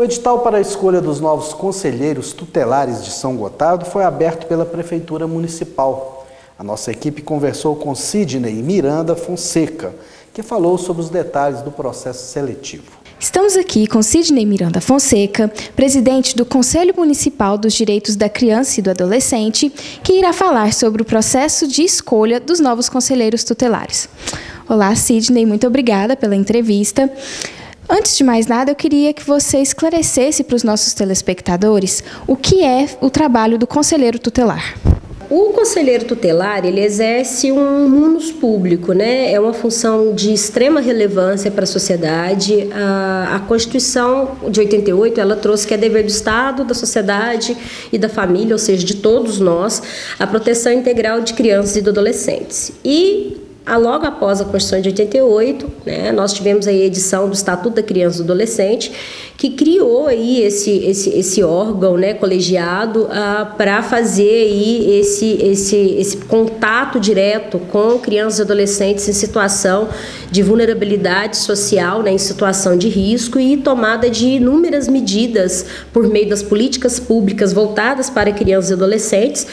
edital para a escolha dos novos conselheiros tutelares de São Gotardo foi aberto pela Prefeitura Municipal. A nossa equipe conversou com Sidney Miranda Fonseca, que falou sobre os detalhes do processo seletivo. Estamos aqui com Sidney Miranda Fonseca, presidente do Conselho Municipal dos Direitos da Criança e do Adolescente, que irá falar sobre o processo de escolha dos novos conselheiros tutelares. Olá, Sidney, muito obrigada pela entrevista. Antes de mais nada, eu queria que você esclarecesse para os nossos telespectadores o que é o trabalho do conselheiro tutelar. O conselheiro tutelar, ele exerce um munus público, né? É uma função de extrema relevância para a sociedade. A Constituição de 88, ela trouxe que é dever do Estado, da sociedade e da família, ou seja, de todos nós, a proteção integral de crianças e de adolescentes. Logo após a Constituição de 88, né, nós tivemos aí a edição do Estatuto da Criança e do Adolescente, que criou aí esse órgão, né, colegiado para fazer aí esse contato direto com crianças e adolescentes em situação de vulnerabilidade social, né, em situação de risco, e tomada de inúmeras medidas por meio das políticas públicas voltadas para crianças e adolescentes,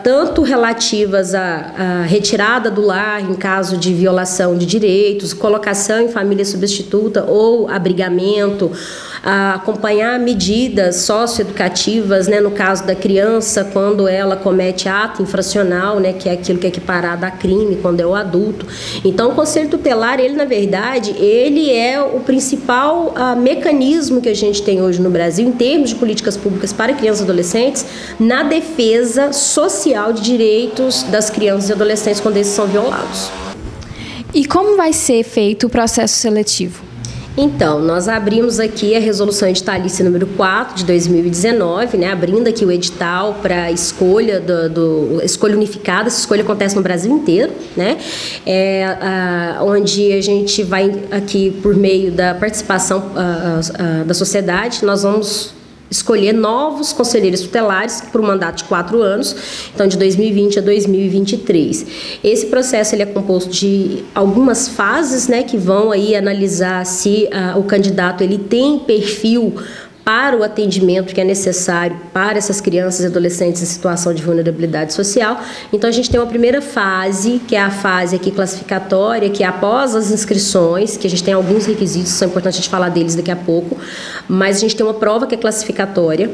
tanto relativas à retirada do lar em caso de violação de direitos, colocação em família substituta ou abrigamento, acompanhar medidas socioeducativas, né, no caso da criança, quando ela comete ato infracional, né, que é aquilo que é equiparado a crime, quando é o adulto. Então, o Conselho Tutelar, ele, na verdade, ele é o principal mecanismo que a gente tem hoje no Brasil, em termos de políticas públicas para crianças e adolescentes, na defesa social de direitos das crianças e adolescentes quando esses são violados. E como vai ser feito o processo seletivo? Então, nós abrimos aqui a resolução editalícia número 4 de 2019, né, abrindo aqui o edital para escolha escolha unificada. Essa escolha acontece no Brasil inteiro, né, onde a gente vai aqui, por meio da participação da sociedade, nós vamos escolher novos conselheiros tutelares por um mandato de 4 anos, então de 2020 a 2023. Esse processo ele é composto de algumas fases, né, que vão aí analisar se o candidato ele tem perfil para o atendimento que é necessário para essas crianças e adolescentes em situação de vulnerabilidade social. Então, a gente tem uma primeira fase, que é a fase aqui classificatória, que é após as inscrições, que a gente tem alguns requisitos, são importantes a gente falar deles daqui a pouco, mas a gente tem uma prova que é classificatória,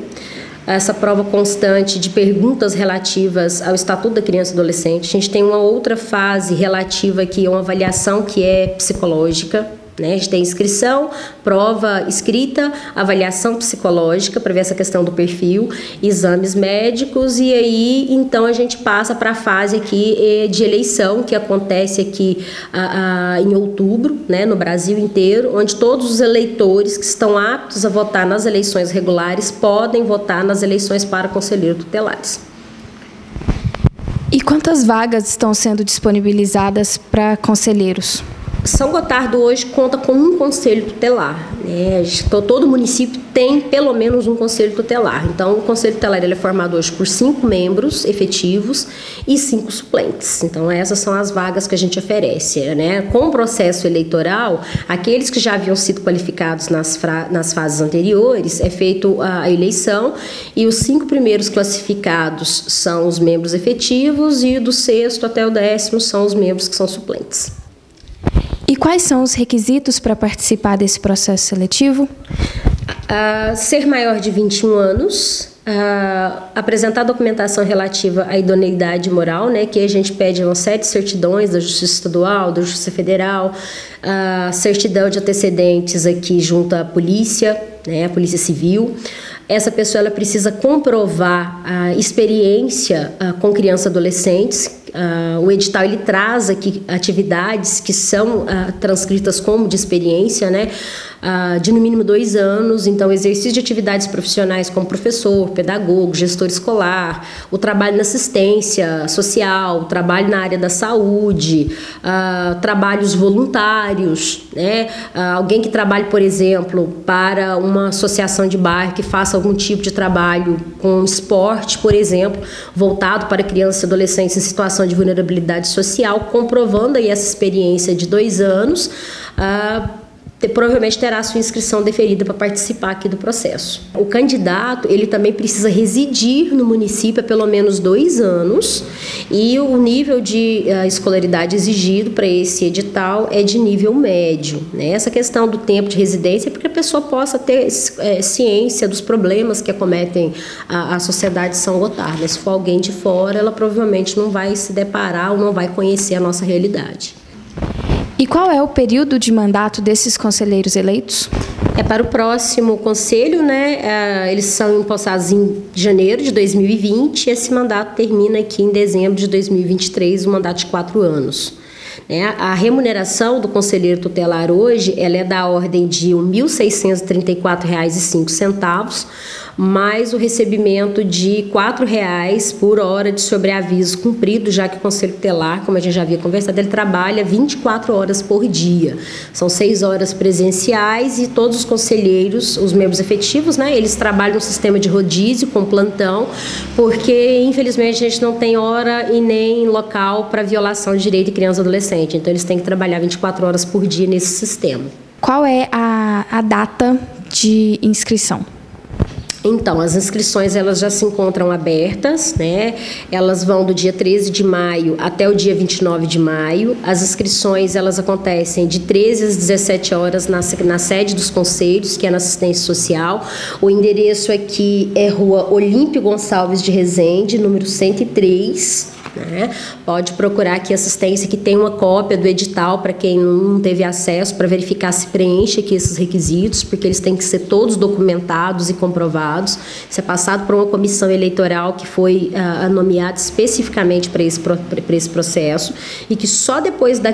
essa prova constante de perguntas relativas ao Estatuto da Criança e Adolescente. A gente tem uma outra fase relativa aqui, uma avaliação que é psicológica, né? A gente tem inscrição, prova escrita, avaliação psicológica para ver essa questão do perfil, exames médicos, e aí então a gente passa para a fase aqui de eleição, que acontece aqui em outubro, né, no Brasil inteiro, onde todos os eleitores que estão aptos a votar nas eleições regulares podem votar nas eleições para conselheiros tutelares. E quantas vagas estão sendo disponibilizadas para conselheiros? São Gotardo hoje conta com um conselho tutelar, né? Todo município tem pelo menos um conselho tutelar. Então, o conselho tutelar ele é formado hoje por 5 membros efetivos e 5 suplentes. Então, essas são as vagas que a gente oferece, né? Com o processo eleitoral, aqueles que já haviam sido qualificados nas fases anteriores, é feito a eleição, e os 5 primeiros classificados são os membros efetivos, e do 6º até o 10º são os membros que são suplentes. E quais são os requisitos para participar desse processo seletivo? Ser maior de 21 anos, apresentar documentação relativa à idoneidade moral, né, que a gente pede uma série de certidões da Justiça Estadual, da Justiça Federal, certidão de antecedentes aqui junto à polícia, né, a Polícia Civil. Essa pessoa ela precisa comprovar a experiência com crianças e adolescentes. O edital ele traz aqui atividades que são transcritas como de experiência, né, de no mínimo 2 anos. Então, exercício de atividades profissionais como professor, pedagogo, gestor escolar, o trabalho na assistência social, o trabalho na área da saúde, trabalhos voluntários, né, alguém que trabalhe, por exemplo, para uma associação de bairro que faça algum tipo de trabalho com esporte, por exemplo, voltado para crianças e adolescentes em situação de vulnerabilidade social, comprovando aí essa experiência de 2 anos, provavelmente terá a sua inscrição deferida para participar aqui do processo. O candidato, ele também precisa residir no município há pelo menos 2 anos e o nível de escolaridade exigido para esse edital é de nível médio, né? Essa questão do tempo de residência é porque a pessoa possa ter ciência dos problemas que acometem a sociedade de São Gotardo, mas se for alguém de fora, ela provavelmente não vai se deparar ou não vai conhecer a nossa realidade. E qual é o período de mandato desses conselheiros eleitos? É para o próximo conselho, né? Eles são empossados em janeiro de 2020 e esse mandato termina aqui em dezembro de 2023, um mandato de 4 anos. A remuneração do conselheiro tutelar hoje ela é da ordem de R$ 1.634,05, mais o recebimento de R$ 4,00 por hora de sobreaviso cumprido, já que o conselho tutelar, como a gente já havia conversado, ele trabalha 24 horas por dia. São 6 horas presenciais e todos os conselheiros, os membros efetivos, né, eles trabalham no sistema de rodízio com plantão, porque infelizmente a gente não tem hora e nem local para violação de direito de criança e adolescente. Então eles têm que trabalhar 24 horas por dia nesse sistema. Qual é a data de inscrição? Então, as inscrições elas já se encontram abertas, né? Elas vão do dia 13 de maio até o dia 29 de maio. As inscrições elas acontecem de 13 às 17 horas na sede dos conselhos, que é na assistência social. O endereço aqui é Rua Olímpio Gonçalves de Rezende, número 103. Né? Pode procurar aqui a assistência que tem uma cópia do edital para quem não teve acesso, para verificar se preenche aqui esses requisitos, porque eles têm que ser todos documentados e comprovados. Isso é passado por uma comissão eleitoral que foi nomeada especificamente para esse processo e que só depois da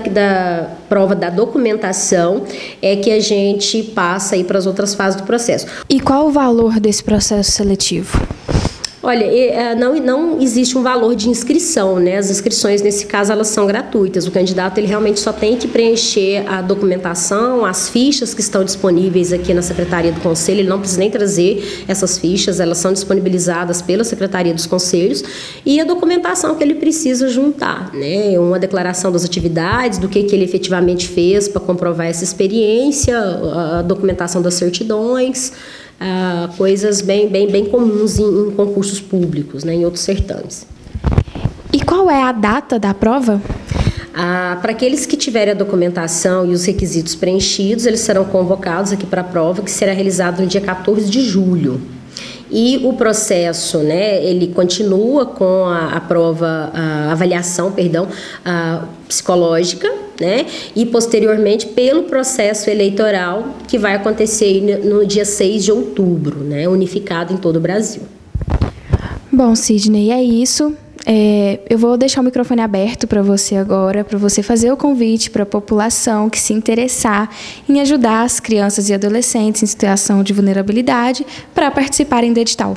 prova da documentação é que a gente passa aí para as outras fases do processo. E qual o valor desse processo seletivo? Olha, não existe um valor de inscrição, né? As inscrições, nesse caso, elas são gratuitas. O candidato, ele realmente só tem que preencher a documentação, as fichas que estão disponíveis aqui na Secretaria do Conselho. Ele não precisa nem trazer essas fichas, elas são disponibilizadas pela Secretaria dos Conselhos. E a documentação que ele precisa juntar, né? Uma declaração das atividades, do que ele efetivamente fez para comprovar essa experiência, a documentação das certidões, coisas bem comuns em concursos públicos, né, em outros certames. E qual é a data da prova? Para aqueles que tiverem a documentação e os requisitos preenchidos, eles serão convocados aqui para a prova, que será realizada no dia 14 de julho. E o processo, né, ele continua com a prova, a avaliação, psicológica, né, e posteriormente pelo processo eleitoral que vai acontecer no dia 6 de outubro, né, unificado em todo o Brasil. Bom, Sidney, é isso. Eu vou deixar o microfone aberto para você agora, para você fazer o convite para a população que se interessar em ajudar as crianças e adolescentes em situação de vulnerabilidade para participarem do edital.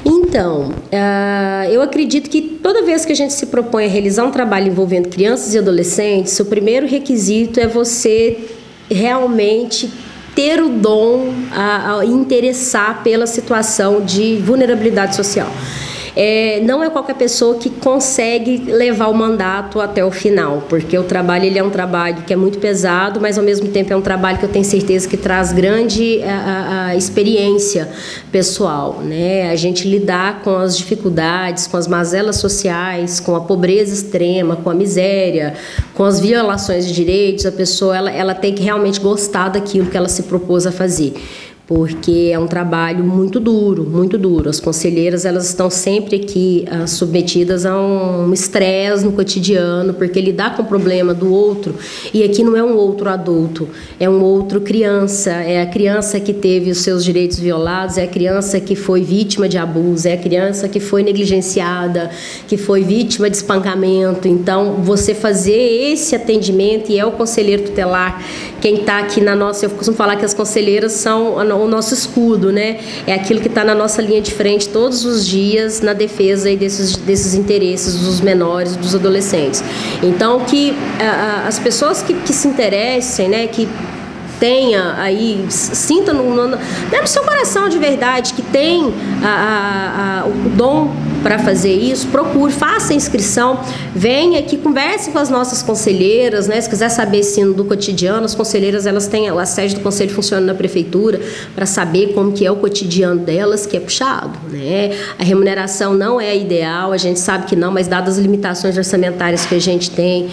Então, eu acredito que toda vez que a gente se propõe a realizar um trabalho envolvendo crianças e adolescentes, o primeiro requisito é você realmente ter o dom a interessar pela situação de vulnerabilidade social. Não é qualquer pessoa que consegue levar o mandato até o final, porque o trabalho ele é um trabalho que é muito pesado, mas ao mesmo tempo é um trabalho que eu tenho certeza que traz grande experiência pessoal, né? A gente lidar com as dificuldades, com as mazelas sociais, com a pobreza extrema, com a miséria, com as violações de direitos, a pessoa ela tem que realmente gostar daquilo que ela se propôs a fazer. Porque é um trabalho muito duro, muito duro. As conselheiras, elas estão sempre aqui submetidas a um estresse no cotidiano, porque lidar com o problema do outro, e aqui não é um outro adulto, é um outro criança, é a criança que teve os seus direitos violados, é a criança que foi vítima de abuso, é a criança que foi negligenciada, que foi vítima de espancamento. Então, você fazer esse atendimento, e é o conselheiro tutelar, quem está aqui na nossa... Eu costumo falar que as conselheiras são o nosso escudo, né? É aquilo que está na nossa linha de frente todos os dias na defesa aí desses interesses dos menores, dos adolescentes. Então, que as pessoas que se interessem, né, que tenha aí, sinta no seu coração de verdade que tem o dom para fazer isso, procure, faça a inscrição, venha aqui, converse com as nossas conselheiras, né? Se quiser saber sim do cotidiano, as conselheiras, elas têm, a sede do conselho funciona na prefeitura para saber como que é o cotidiano delas, que é puxado, né? A remuneração não é ideal, a gente sabe que não, mas dadas as limitações orçamentárias que a gente tem,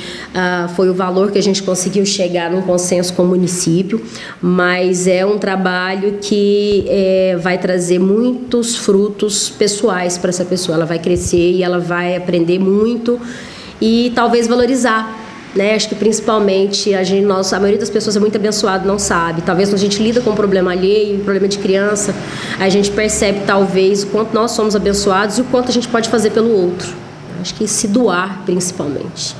foi o valor que a gente conseguiu chegar num consenso com o município, mas é um trabalho que vai trazer muitos frutos pessoais para essa pessoa. Ela vai crescer e ela vai aprender muito e talvez valorizar, né? Acho que principalmente a maioria das pessoas é muito abençoada, não sabe. Talvez quando a gente lida com um problema alheio, um problema de criança, a gente percebe talvez o quanto nós somos abençoados e o quanto a gente pode fazer pelo outro. Acho que se doar principalmente.